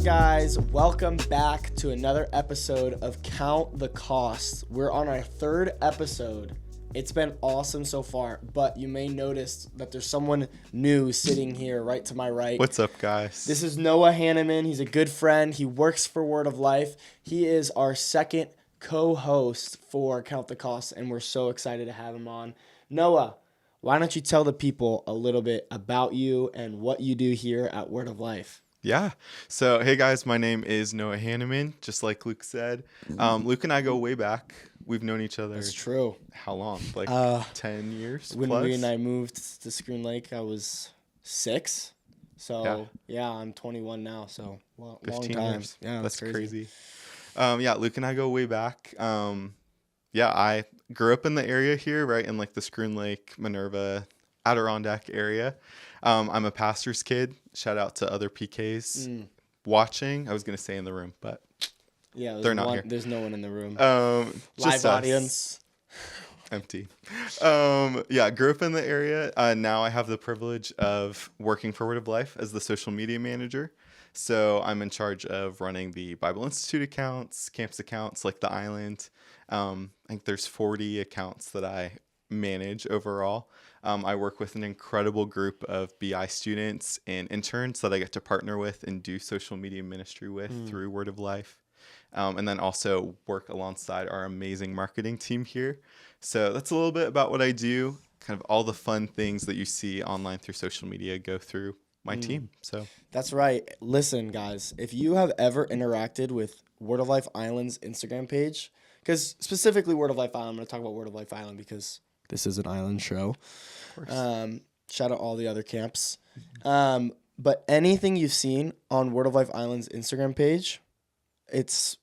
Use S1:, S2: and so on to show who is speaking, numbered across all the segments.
S1: guys? Welcome back to another episode of Count the Cost. We're on our third episode. It's been awesome so far, but you may notice that there's someone new sitting here right to my right.
S2: What's up, guys?
S1: This is Noah Hanneman. He's a good friend. He works for Word of Life. He is our second co-host for Count the Cost, and we're so excited to have him on. Noah, why don't you tell the people a little bit about you and what you do here at Word of Life?
S2: Yeah. So, hey, guys, my name is Noah Hanneman, just like Luke said. Luke and I go way back. We've known each other.
S1: That's true.
S2: How long? Like 10 years
S1: When
S2: plus?
S1: we and I moved to Screen Lake, I was 6. So, yeah I'm 21 now. So, long
S2: 15
S1: time.
S2: years.
S1: Yeah,
S2: that's crazy. Luke and I go way back. I grew up in the area here, right, in like the Screen Lake, Minerva, Adirondack area. I'm a pastor's kid. Shout out to other PKs watching. I was going to say in the room, but they're not here.
S1: There's no one in the room.
S2: Just
S1: Live audience.
S2: Empty. Grew up in the area. Now I have the privilege of working for Word of Life as the social media manager. So I'm in charge of running the Bible Institute accounts, campus accounts, like the island. I think there's 40 accounts that I manage overall. I work with an incredible group of BI students and interns that I get to partner with and do social media ministry with through Word of Life. And then also work alongside our amazing marketing team here. So that's a little bit about what I do. Kind of all the fun things that you see online through social media go through my team. So
S1: That's right. Listen, guys, if you have ever interacted with Word of Life Island's Instagram page, because specifically Word of Life Island, I'm going to talk about Word of Life Island because this is an island show.
S2: of course.
S1: Shout out all the other camps. But anything you've seen on Word of Life Island's Instagram page, it's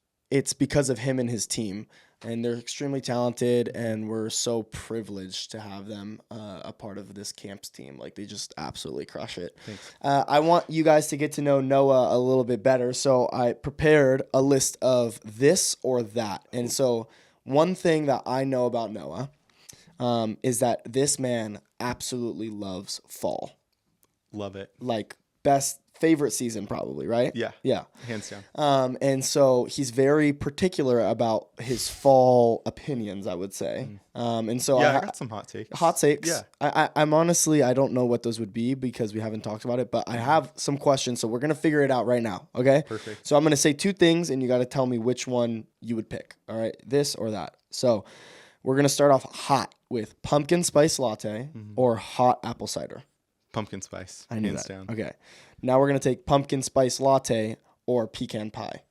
S1: because of him and his team. And they're extremely talented, and we're so privileged to have them a part of this camps team. Like, they just absolutely crush it.
S2: Thanks.
S1: I want you guys to get to know Noah a little bit better, so I prepared a list of this or that. And so one thing that I know about Noah is that this man absolutely loves fall.
S2: Love it.
S1: Like, favorite season probably, right?
S2: Yeah. Hands down.
S1: And so he's very particular about his fall opinions, I would say. And so
S2: I got some hot takes.
S1: Hot takes.
S2: Yeah.
S1: I'm honestly, I don't know what those would be because we haven't talked about it, but I have some questions, so we're going to figure it out right now, okay?
S2: Perfect.
S1: So I'm going to say two things, and you got to tell me which one you would pick, all right? This or that. So we're going to start off hot with pumpkin spice latte or hot apple cider.
S2: Pumpkin spice.
S1: I knew
S2: hands
S1: that.
S2: down.
S1: Okay. Now we're going to take pumpkin spice latte or pecan pie.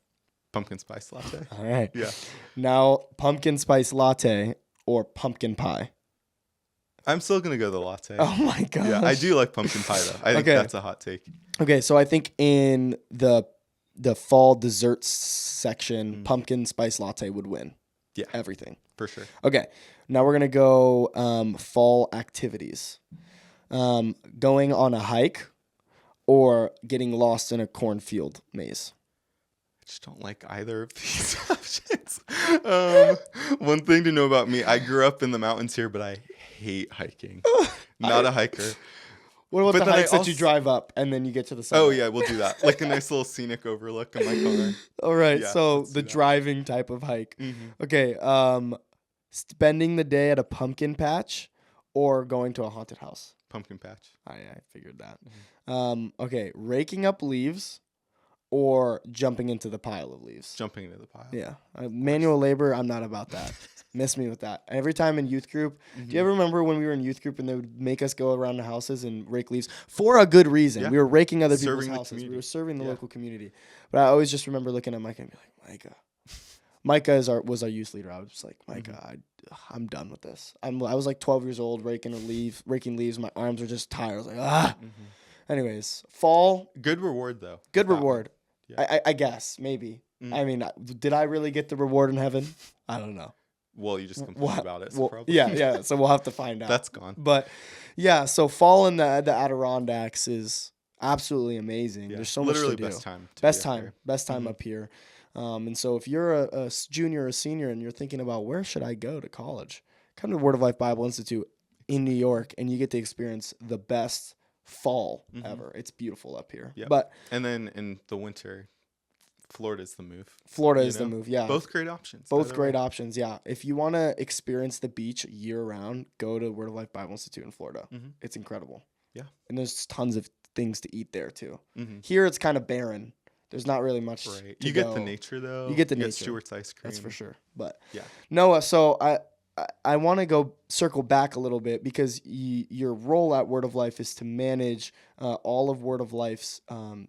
S2: Pumpkin spice latte.
S1: All right.
S2: Yeah.
S1: Now pumpkin spice latte or pumpkin pie.
S2: I'm still going to go the latte.
S1: Oh my gosh.
S2: Yeah, I do like pumpkin pie, though. I think that's a hot take.
S1: Okay, so I think in the fall desserts section, pumpkin spice latte would win.
S2: Yeah.
S1: Everything.
S2: For sure.
S1: Okay. Now we're going to go fall activities. Going on a hike or getting lost in a cornfield maze.
S2: I just don't like either of these options. One thing to know about me, I grew up in the mountains here, but I hate hiking. Not a hiker.
S1: What about
S2: But
S1: the
S2: then
S1: hikes that you drive up and then you get to the summit?
S2: Oh, yeah, we'll do that. Like a nice little scenic overlook in my car.
S1: All right,
S2: Yeah,
S1: so
S2: let's
S1: the
S2: do that.
S1: driving type of hike.
S2: Mm-hmm.
S1: Okay, spending the day at a pumpkin patch or going to a haunted house.
S2: Pumpkin patch.
S1: I figured that. Okay, raking up leaves or jumping into the pile of leaves.
S2: Jumping into the pile.
S1: Yeah, manual labor, I'm not about that. Miss me with that. Every time in youth group, do you ever remember when we were in youth group and they would make us go around the houses and rake leaves for a good reason?
S2: Yeah.
S1: We were raking other people's
S2: Serving the
S1: houses. We
S2: community.
S1: were serving the
S2: Yeah.
S1: local community. But I always just remember looking at Micah and be like, Micah was our youth leader. I was just like, Micah, I'm done with this. I was like 12 years old raking leaves. My arms were just tired. I was like, ah. Anyways, fall.
S2: Good reward, though.
S1: Good
S2: with that
S1: reward.
S2: one. Yeah.
S1: I guess, maybe. I mean, did I really get the reward in heaven? I don't know.
S2: Well, you just complained about it. So probably.
S1: Yeah. So we'll have to find out.
S2: That's gone.
S1: But yeah, so fall in the Adirondacks is absolutely amazing.
S2: Yeah.
S1: There's so much to
S2: Literally
S1: do.
S2: best time.
S1: Best time up here. And so if you're a junior or senior and you're thinking about where should I go to college, come to Word of Life Bible Institute in New York, and you get to experience the best fall ever. It's beautiful up here.
S2: Yep.
S1: But
S2: And then in the winter, Florida's the move.
S1: Florida
S2: You
S1: is the
S2: know,
S1: move. Yeah.
S2: both great options.
S1: Both
S2: Either
S1: great
S2: way.
S1: options. Yeah. If you want to experience the beach year round, go to Word of Life Bible Institute in Florida.
S2: Mm-hmm.
S1: It's incredible.
S2: Yeah.
S1: And there's tons of things to eat there too.
S2: Mm-hmm.
S1: Here it's kind of barren. There's not really much
S2: Right.
S1: to
S2: You get the
S1: go.
S2: nature though.
S1: You get the
S2: You get
S1: nature.
S2: Stewart's ice cream.
S1: That's for sure. But
S2: Yeah.
S1: Noah, so I want to go circle back a little bit because your role at Word of Life is to manage all of Word of Life's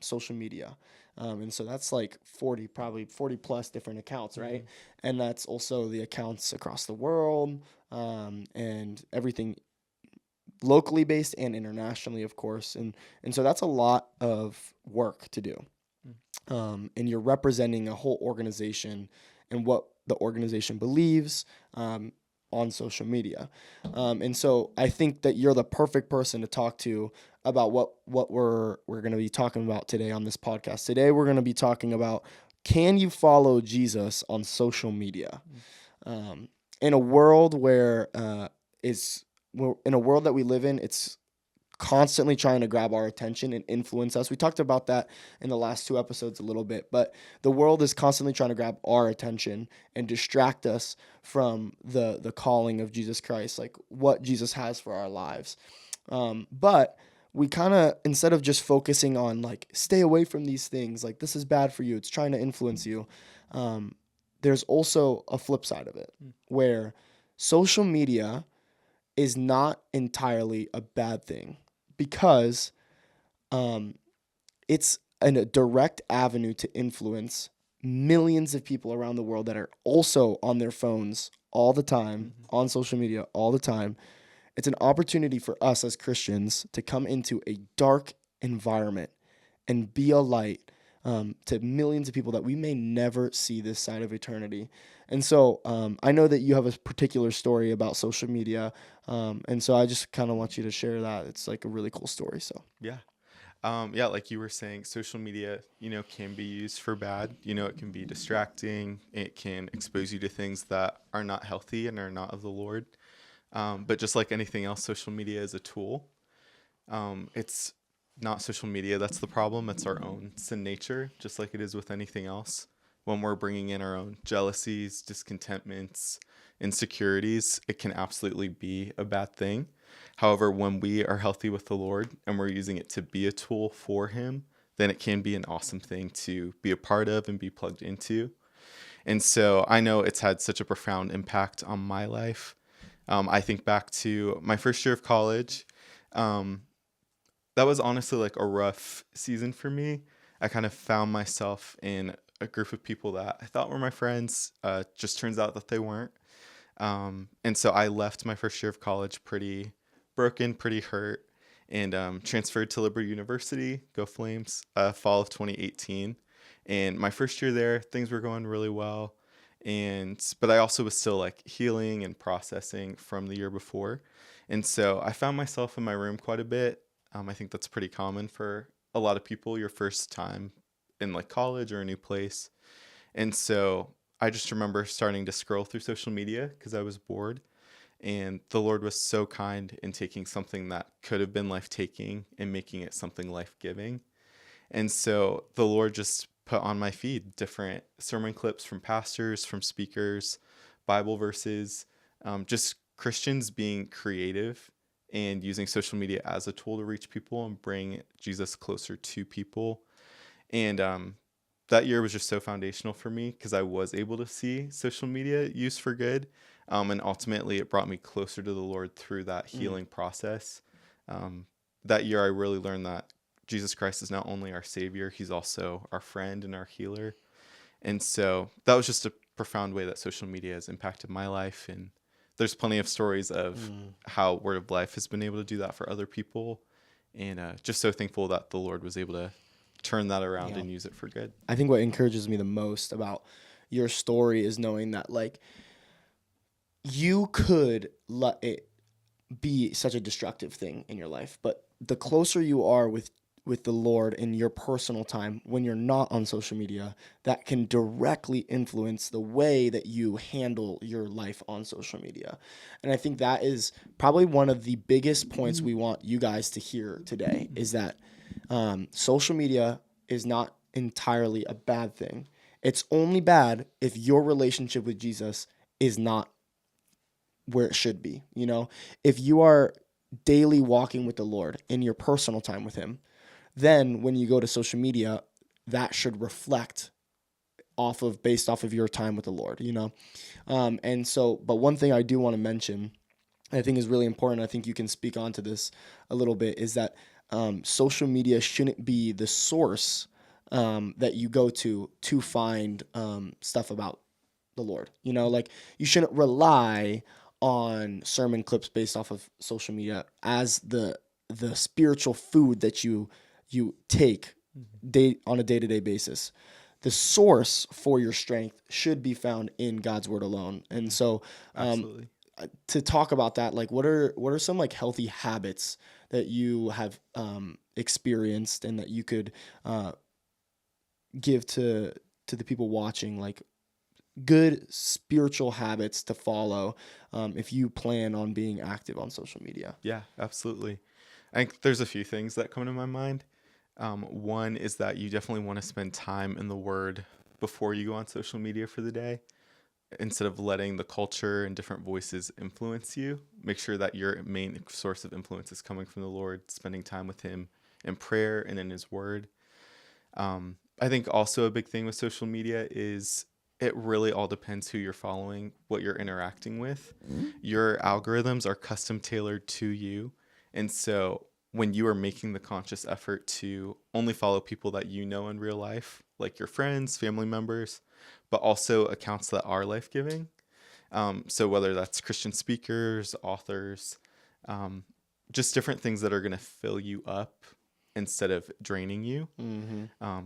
S1: social media. And so that's like probably 40 plus different accounts, right?
S2: Mm-hmm.
S1: And that's also the accounts across the world and everything locally based and internationally, of course. And so that's a lot of work to do. And you're representing a whole organization and what the organization believes on social media. And so I think that you're the perfect person to talk to about what we're going to be talking about today on this podcast. Today we're going to be talking about, can you follow Jesus on social media? In a world where in a world that we live in, it's constantly trying to grab our attention and influence us. We talked about that in the last 2 episodes a little bit, but the world is constantly trying to grab our attention and distract us from the calling of Jesus Christ, like what Jesus has for our lives. But we kind of, instead of just focusing on like, stay away from these things, like this is bad for you, it's trying to influence you. There's also a flip side of it where social media is not entirely a bad thing, because it's a direct avenue to influence millions of people around the world that are also on their phones all the time, on social media all the time. It's an opportunity for us as Christians to come into a dark environment and be a light to millions of people that we may never see this side of eternity. And so I know that you have a particular story about social media. And so I just kind of want you to share that. It's like a really cool story. So
S2: Yeah. Yeah, like you were saying, social media, can be used for bad. It can be distracting. It can expose you to things that are not healthy and are not of the Lord. But just like anything else, social media is a tool. It's not social media that's the problem. It's our own sin nature, just like it is with anything else. When we're bringing in our own jealousies, discontentments, insecurities, it can absolutely be a bad thing. However, when we are healthy with the Lord and we're using it to be a tool for Him, then it can be an awesome thing to be a part of and be plugged into. And so I know it's had such a profound impact on my life. I think back to my first year of college. That was honestly like a rough season for me. I kind of found myself in a group of people that I thought were my friends. Just turns out that they weren't. And so I left my first year of college pretty broken, pretty hurt, and transferred to Liberty University, go Flames, fall of 2018. And my first year there, things were going really well. But I also was still like healing and processing from the year before. And so I found myself in my room quite a bit. I think that's pretty common for a lot of people, your first time in like college or a new place. And so I just remember starting to scroll through social media because I was bored. And the Lord was so kind in taking something that could have been life taking and making it something life giving. And so the Lord just put on my feed different sermon clips from pastors, from speakers, Bible verses, just Christians being creative and using social media as a tool to reach people and bring Jesus closer to people. And that year was just so foundational for me because I was able to see social media used for good. And ultimately, it brought me closer to the Lord through that healing process. That year, I really learned that Jesus Christ is not only our Savior, He's also our friend and our healer. And so that was just a profound way that social media has impacted my life. And there's plenty of stories of how Word of Life has been able to do that for other people. And just so thankful that the Lord was able to turn that around and use it for good.
S1: I think what encourages me the most about your story is knowing that like you could let it be such a destructive thing in your life, but the closer you are with the Lord in your personal time when you're not on social media, that can directly influence the way that you handle your life on social media. And I think that is probably one of the biggest points we want you guys to hear today is that social media is not entirely a bad thing. It's only bad if your relationship with Jesus is not where it should be. You know, if you are daily walking with the Lord in your personal time with Him, then when you go to social media, that should reflect based off of your time with the Lord, you know? And so, but one thing I do want to mention, I think is really important, I think you can speak onto this a little bit, is that social media shouldn't be the source that you go to find stuff about the Lord. You know, like you shouldn't rely on sermon clips based off of social media as the spiritual food that you take on a day-to-day basis. The source for your strength should be found in God's word alone. And so
S2: Absolutely.
S1: to talk about that, like what are some like healthy habits that you have experienced and that you could give to the people watching, like good spiritual habits to follow if you plan on being active on social media?
S2: Yeah, absolutely. I think there's a few things that come to my mind. One is that you definitely want to spend time in the Word before you go on social media for the day. Instead of letting the culture and different voices influence you, make sure that your main source of influence is coming from the Lord, spending time with Him in prayer and in His Word. I think also a big thing with social media is it really all depends who you're following, what you're interacting with. Your algorithms are custom tailored to you. And so when you are making the conscious effort to only follow people that you know in real life, like your friends, family members, but also accounts that are life giving. So whether that's Christian speakers, authors, um, just different things that are going to fill you up instead of draining you.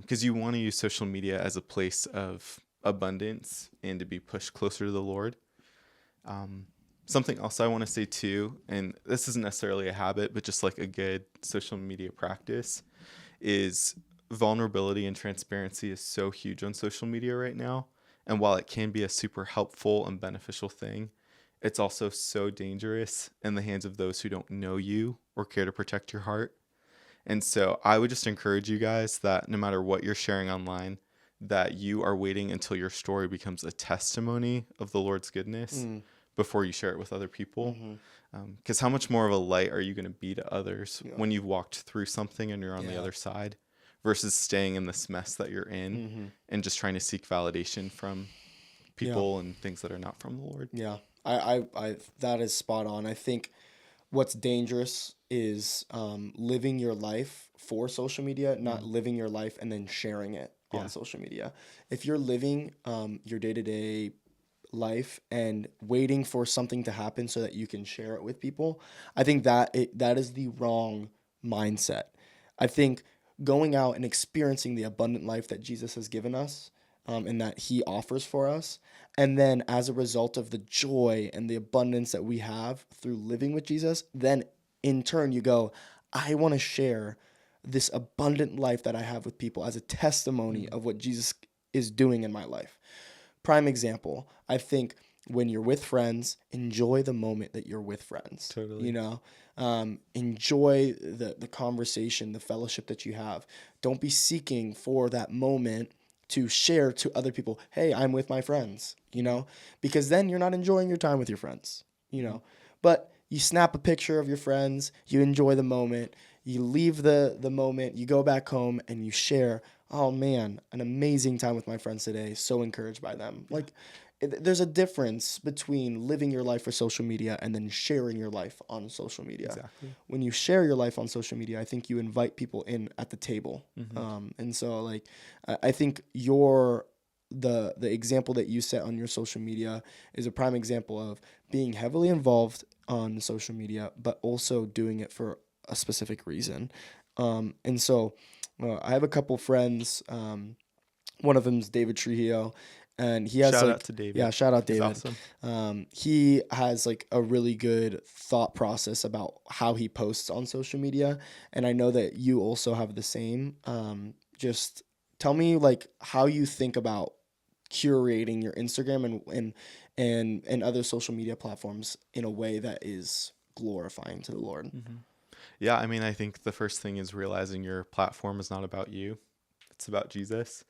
S2: Because you want to use social media as a place of abundance and to be pushed closer to the Lord. Something else I want to say too, and this isn't necessarily a habit, but just like a good social media practice, is vulnerability and transparency is so huge on social media right now. And while it can be a super helpful and beneficial thing, it's also so dangerous in the hands of those who don't know you or care to protect your heart. And so I would just encourage you guys that no matter what you're sharing online, that you are waiting until your story becomes a testimony of the Lord's goodness before you share it with other people. Because how much more of a light are you going to be to others when you've walked through something and you're on the other side versus staying in this mess that you're in and just trying to seek validation from people and things that are not from the Lord.
S1: Yeah, I that is spot on. I think what's dangerous is living your life for social media, not living your life and then sharing it on social media. If you're living your day-to-day life and waiting for something to happen so that you can share it with people, I think that is the wrong mindset. I think going out and experiencing the abundant life that Jesus has given us and that He offers for us, and then as a result of the joy and the abundance that we have through living with Jesus, then in turn you go, I want to share this abundant life that I have with people as a testimony of what Jesus is doing in my life. Prime example, I think when you're with friends, enjoy the moment that you're with friends.
S2: Totally.
S1: You know, enjoy the conversation, the fellowship that you have. Don't be seeking for that moment to share to other people, hey, I'm with my friends, you know, because then you're not enjoying your time with your friends, you know. But you snap a picture of your friends, you enjoy the moment, you leave the moment, you go back home and you share, oh man, an amazing time with my friends today, so encouraged by them. Like there's a difference between living your life for social media and then sharing your life on social media.
S2: Exactly.
S1: When you share your life on social media, I think you invite people in at the table. And so like I think the example that you set on your social media is a prime example of being heavily involved on social media, but also doing it for a specific reason. And so I have a couple friends. One of them is David Trujillo, and he has
S2: Shout
S1: like
S2: out to David.
S1: yeah, shout out
S2: He's
S1: David.
S2: awesome.
S1: He has like a really good thought process about how he posts on social media, and I know that you also have the same. Just tell me like how you think about curating your Instagram and other social media platforms in a way that is glorifying to the Lord.
S2: Yeah, I mean, I think the first thing is realizing your platform is not about you. It's about Jesus.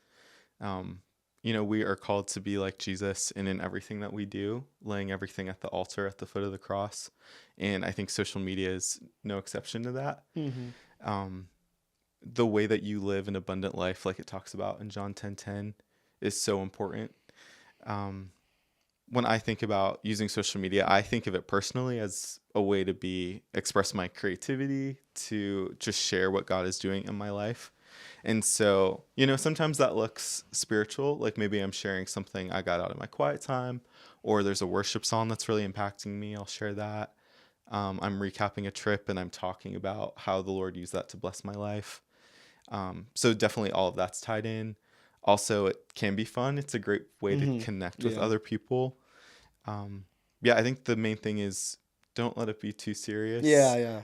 S2: Um, we are called to be like Jesus and in everything that we do, laying everything at the altar at the foot of the cross. And I think social media is no exception to that.
S1: Mm-hmm.
S2: Um, the way that you live an abundant life, like it talks about in John 10:10, is so important. Um, when I think about using social media, I think of it personally as a way to express my creativity, to just share what God is doing in my life. And so, sometimes that looks spiritual, like maybe I'm sharing something I got out of my quiet time, or there's a worship song that's really impacting me. I'll share that. I'm recapping a trip and I'm talking about how the Lord used that to bless my life. So definitely all of that's tied in. Also, it can be fun. It's a great way to
S1: Mm-hmm.
S2: connect with
S1: Yeah.
S2: other people. Yeah, I think the main thing is don't let it be too
S1: Yeah.
S2: serious.
S1: Yeah.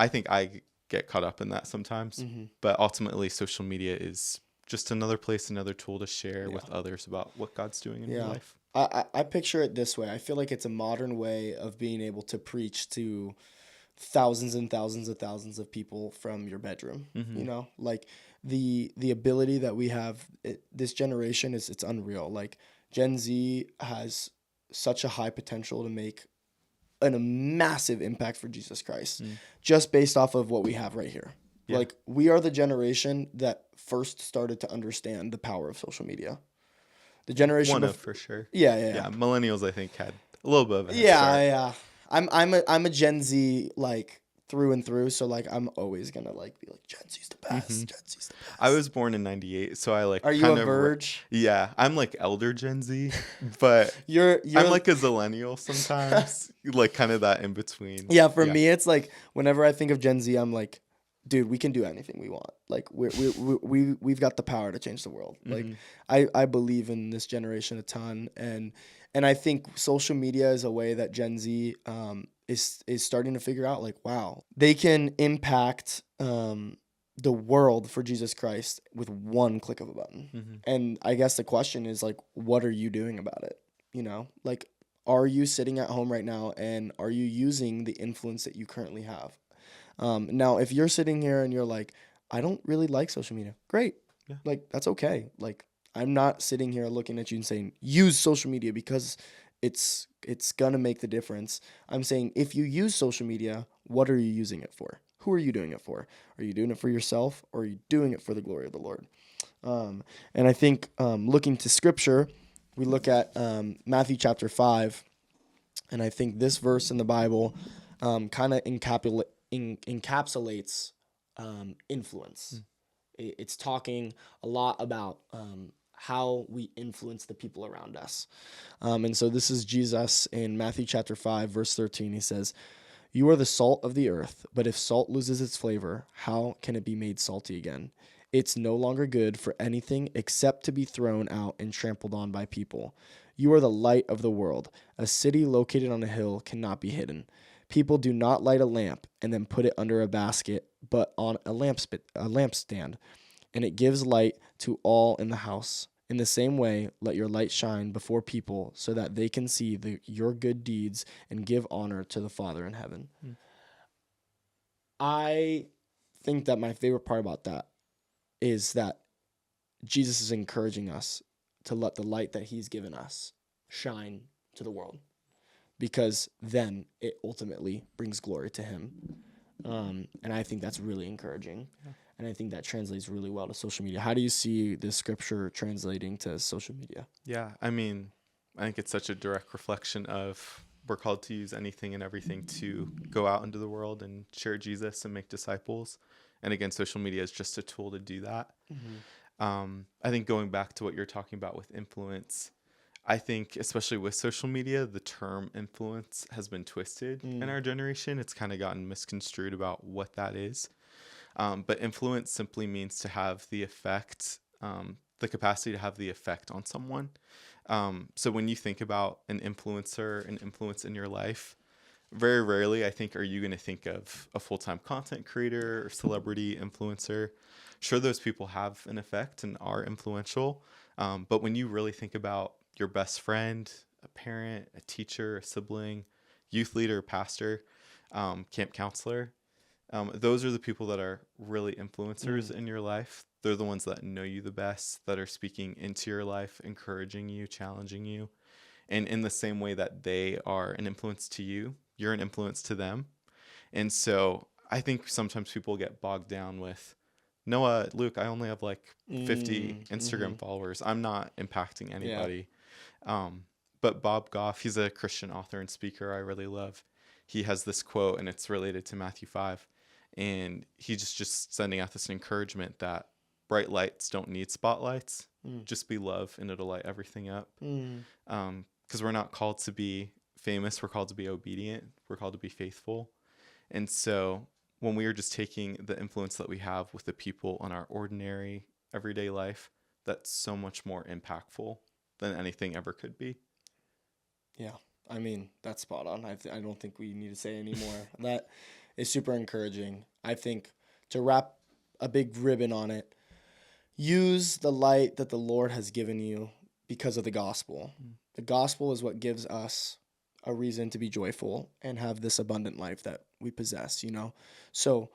S2: I think I get caught up in that sometimes,
S1: Mm-hmm.
S2: but ultimately, social media is just another place, another tool to share
S1: Yeah.
S2: with others about what God's doing in your
S1: Yeah.
S2: life.
S1: I picture it this way. I feel like it's a modern way of being able to preach to thousands and thousands of people from your bedroom.
S2: Mm-hmm.
S1: Like the ability that we have, this generation it's unreal. Like Gen Z has such a high potential to make a massive impact for Jesus Christ,
S2: Mm.
S1: just based off of what we have right here.
S2: Yeah.
S1: Like we are the generation that first started to understand the power of social media. The generation
S2: One of
S1: before,
S2: for sure.
S1: yeah, yeah, yeah.
S2: Yeah, millennials I think had a little bit of a head
S1: Yeah,
S2: start.
S1: yeah. I'm a Gen Z like through and through, so like I'm always gonna like be like Gen Z's the
S2: Mm-hmm.
S1: best. Gen Z's the best.
S2: I was born in '98, so I like
S1: Are you a
S2: kind of
S1: Verge?
S2: yeah. I'm like elder Gen Z, but
S1: You're
S2: I'm
S1: you're
S2: like a zillennial sometimes, like kind of that in between.
S1: Yeah, for
S2: Yeah.
S1: me it's like whenever I think of Gen Z, I'm like, dude, we can do anything we want. Like we've got the power to change the world. Like
S2: Mm-hmm.
S1: I believe in this generation a ton, and I think social media is a way that Gen Z is starting to figure out like, wow, they can impact the world for Jesus Christ with one click of a button.
S2: Mm-hmm.
S1: And I guess the question is like, what are you doing about it? Like, are you sitting at home right now and are you using the influence that you currently have? Now, if you're sitting here and you're like, I don't really like social media, great.
S2: Yeah.
S1: Like, that's okay. Like, I'm not sitting here looking at you and saying, use social media because it's gonna make the difference. I'm saying if you use social media, what are you using it for? Who are you doing it for? Are you doing it for yourself or are you doing it for the glory of the Lord? And I think looking to scripture, we look at Matthew chapter 5, and I think this verse in the Bible kind of encapsulates influence. It's talking a lot about how we influence the people around us. And so this is Jesus in Matthew chapter 5, verse 13. He says, "You are the salt of the earth, but if salt loses its flavor, how can it be made salty again? It's no longer good for anything except to be thrown out and trampled on by people. You are the light of the world. A city located on a hill cannot be hidden. People do not light a lamp and then put it under a basket, but on a lampstand, and it gives light to all in the house. In the same way, let your light shine before people so that they can see your good deeds and give honor to the Father in heaven."
S2: Mm.
S1: I think that my favorite part about that is that Jesus is encouraging us to let the light that he's given us shine to the world, because then it ultimately brings glory to him. And I think that's really encouraging.
S2: Yeah.
S1: And I think that translates really well to social media. How do you see this scripture translating to social media?
S2: Yeah, I mean, I think it's such a direct reflection of we're called to use anything and everything to go out into the world and share Jesus and make disciples. And again, social media is just a tool to do that. I think going back to what you're talking about with influence, I think especially with social media, the term influence has been twisted in our generation. It's kind of gotten misconstrued about what that is. But influence simply means to have the effect, the capacity to have the effect on someone. So when you think about an influencer, an influence in your life, very rarely, I think, are you going to think of a full-time content creator or celebrity influencer. Sure, those people have an effect and are influential. But when you really think about your best friend, a parent, a teacher, a sibling, youth leader, pastor, camp counselor, those are the people that are really influencers in your life. They're the ones that know you the best, that are speaking into your life, encouraging you, challenging you. And in the same way that they are an influence to you, you're an influence to them. And so I think sometimes people get bogged down with, Noah, Luke, I only have like 50
S1: Mm-hmm.
S2: Instagram followers. I'm not impacting
S1: Yeah.
S2: anybody. Um, but Bob Goff, he's a Christian author and speaker I really love. He has this quote, and it's related to Matthew 5. And he's just sending out this encouragement that bright lights don't need spotlights.
S1: Mm.
S2: Just be love, and it'll light everything up.
S1: Mm.
S2: Because we're not called to be famous. We're called to be obedient. We're called to be faithful. And so when we are just taking the influence that we have with the people in our ordinary, everyday life, that's so much more impactful than anything ever could be.
S1: Yeah. I mean, that's spot on. I don't think we need to say any more. That is super encouraging. I think to wrap a big ribbon on it, use the light that the Lord has given you because of the gospel. The gospel is what gives us a reason to be joyful and have this abundant life that we possess, you know? So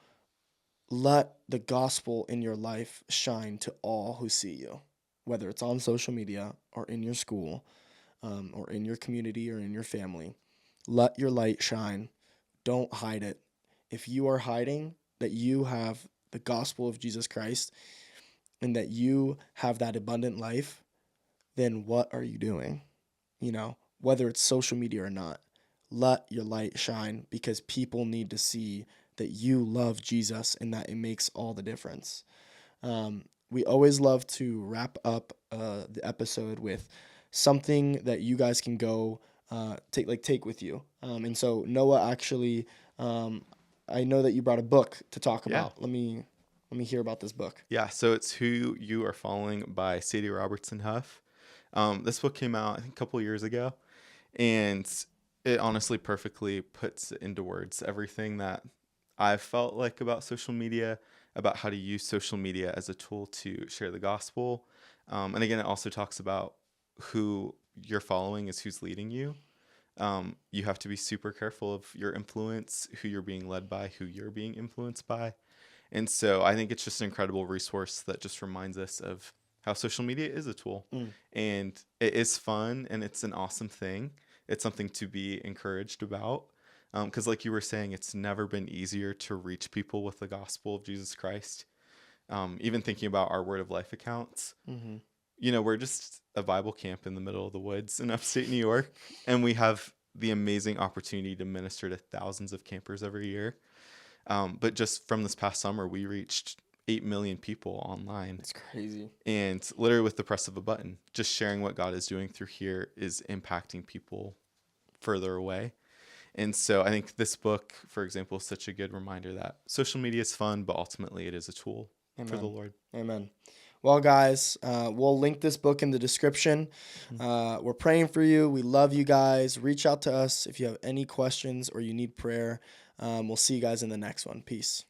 S1: let the gospel in your life shine to all who see you, whether it's on social media or in your school, or in your community or in your family. Let your light shine. Don't hide it. If you are hiding that you have the gospel of Jesus Christ and that you have that abundant life, then what are you doing? You know, whether it's social media or not, let your light shine because people need to see that you love Jesus and that it makes all the difference. We always love to wrap up the episode with something that you guys can go take with you. And so Noah actually, I know that you brought a book to talk
S2: Yeah.
S1: about. Let me hear about this book.
S2: Yeah. So it's Who You Are Following by Sadie Robertson Huff. This book came out, I think, a couple years ago. And it honestly perfectly puts into words everything that I've felt like about social media, about how to use social media as a tool to share the gospel. And again, it also talks about who you're following is who's leading you. You have to be super careful of your influence, who you're being led by, who you're being influenced by. And so I think it's just an incredible resource that just reminds us of how social media is a tool.
S1: Mm.
S2: And it is fun and it's an awesome thing. It's something to be encouraged about. Because, like you were saying, it's never been easier to reach people with the gospel of Jesus Christ. Even thinking about our Word of Life accounts,
S1: Mm-hmm.
S2: we're just a Bible camp in the middle of the woods in upstate New York. And we have the amazing opportunity to minister to thousands of campers every year. But just from this past summer, we reached 8 million people online.
S1: It's crazy.
S2: And literally with the press of a button, just sharing what God is doing through here is impacting people further away. And so I think this book, for example, is such a good reminder that social media is fun, but ultimately it is a tool for the Lord.
S1: Amen. Well, guys, we'll link this book in the description. We're praying for you. We love you guys. Reach out to us if you have any questions or you need prayer. We'll see you guys in the next one. Peace.